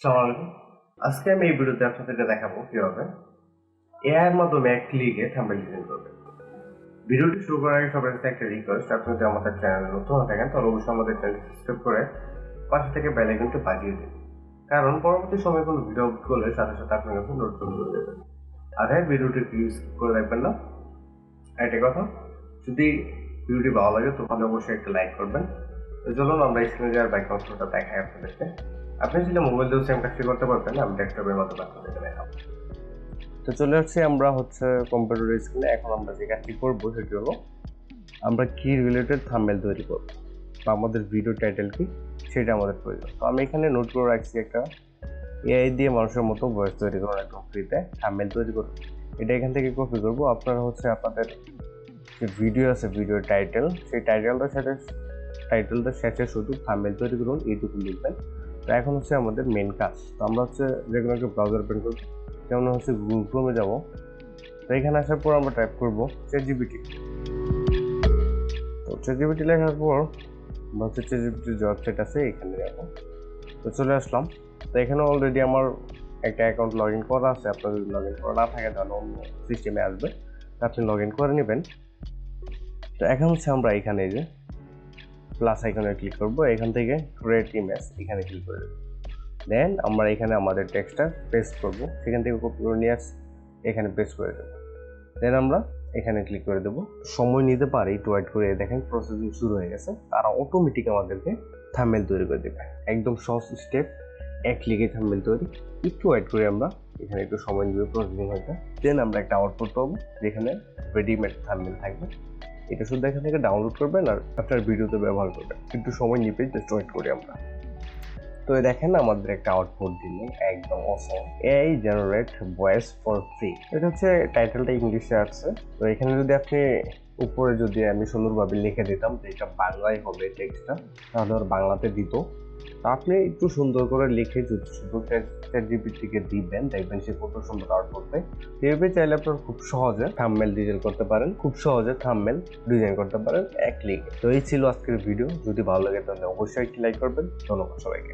আসসালামু আলাইকুম। আজকে আমি এই ভিডিওতে আপনাদেরকে দেখাবো কিভাবে এআই এর মাধ্যমে এক ক্লিকে থাম্বনেল ডিজাইন করবেন। ভিডিওটি শুরু করার আগে সবার কাছে একটা রিকোয়েস্ট, আপনি যদি আমাদের চ্যানেলে নতুন হয়ে থাকেন তাহলে অবশ্যই আমাদের চ্যানেলটি সাবস্ক্রাইব করে পাশে থেকে বেল আইকনটি বাজিয়ে দিন। কারণ পরবর্তী সময়ে কোনো ভিডিও আপলোড করলে সাথে সাথে আপনার কাছে নোটিফিকেশন চলে যাবে। আর হ্যাঁ, ভিডিওটি প্লিজ স্কিপ করে দেখবেন না। একটা কথা, যদি ভিডিওটি ভালো লাগে তাহলে অবশ্যই একটা লাইক করবেন। তো চলুন আমরা স্ক্রিনে যাওয়ার বাইক অংশটা দেখাই আপনাদেরকে। আপনি যদি মোবাইল দিয়েও সেম কাজটি করতে পারবেন, আমি ডেস্কটপের মাধ্যমে আপনাদেরকে দেখাবো। তো চলে আসছি আমরা কম্পিউটার স্ক্রিনে। এখন আমরা যে কাজটি করবো সেটি হলো আমরা কি রিলেটেড থাম্বনেল তৈরি করবো বা আমাদের ভিডিও টাইটেল কি সেটা আমাদের প্রয়োজন। তো আমি এখানে নোট করে রাখছি একটা এআই দিয়ে মানুষের মতো ভয়েস তৈরি করার একদম ফ্রিতে থাম্বনেল তৈরি করবো। এটা এখান থেকে কপি করবো। আপনারা আপনাদের যে ভিডিও আছে, ভিডিও টাইটেল, সেই টাইটেলটার সাথে শুধু থাম্বনেল তৈরি করুন, এইটুকু লিখবেন। তো এখন আমাদের মেন কাজ। তো আমরা যেকোনো একটা ব্রাউজার ওপেন করবো, যেমন গুগল ক্রোমে যাবো। তো এখানে আসার পর আমরা টাইপ করবো চ্যাটজিপিটি। তো চ্যাটজিপিটি লেখার পর আমরা চ্যাটজিপিটির যে ওয়েবসাইট আছে এখানে যাবো। তো চলে আসলাম। তো এখানে অলরেডি আমার একটা অ্যাকাউন্ট লগ ইন করা আছে। আপনার যদি লগ ইন করা না থাকে তাহলে অন্য সিস্টেমে আসবে, আপনি লগ ইন করে নেবেন। তো এখন আমরা এখানে যে প্লাস আইকনে ক্লিক করব, এখান থেকে ক্রিয়েট ইমেজ এখানে ক্লিক করে দেবো। দেন আমরা এখানে আমাদের টেক্সটটা পেস্ট করব, সেখান থেকে কপি করে নিয়ে এখানে পেস্ট করে দেবো। দেন আমরা এখানে ক্লিক করে দেবো। সময় নিতে পারে, একটু ওয়েট করে দেখেন প্রসেসিং শুরু হয়ে গেছে। তারা অটোমেটিক আমাদেরকে থাম্বনেল তৈরি করে দেবে। একদম সহজ স্টেপ, এক ক্লিকে থাম্বনেল তৈরি। একটু ওয়েট করে আমরা এখানে একটু সময় নিয়ে প্রসেসিং হয়েছে। দেন আমরা একটা আউটপুট পাবো যেখানে রেডিমেড থাম্বনেল থাকবে। এটা শুধু এখান থেকে ডাউনলোড করবেন আর আপনার ভিডিওতে ব্যবহার করবেন। একটু সময় নিবে, জাস্ট ওয়েট করি আমরা। তো দেখেন আমাদের একটা আউটপুট দিল, একদম awesome. AI generate voice for free. এটা টাইটেলটা ইংলিশে আছে। তো এখানে যদি আপনি উপরে যদি আমি সুন্দরভাবে লিখে দিতাম যে এটা বাংলায় হবে টেক্সটটা, তাহলে আর বাংলাতে দিত। আপনি একটু সুন্দর করে লিখে যদি শুধু চ্যাটজিপিটিকে দিবেন, দেখবেন সে কত সুন্দর আউটপুট দেয়। এইভাবে চাইলে আপনার খুব সহজে থাম্বনেল ডিজাইন করতে পারেন, এক ক্লিকে। তো এই ছিল আজকের ভিডিও। যদি ভালো লাগে তাহলে অবশ্যই একটি লাইক করবেন। ধন্যবাদ সবাইকে।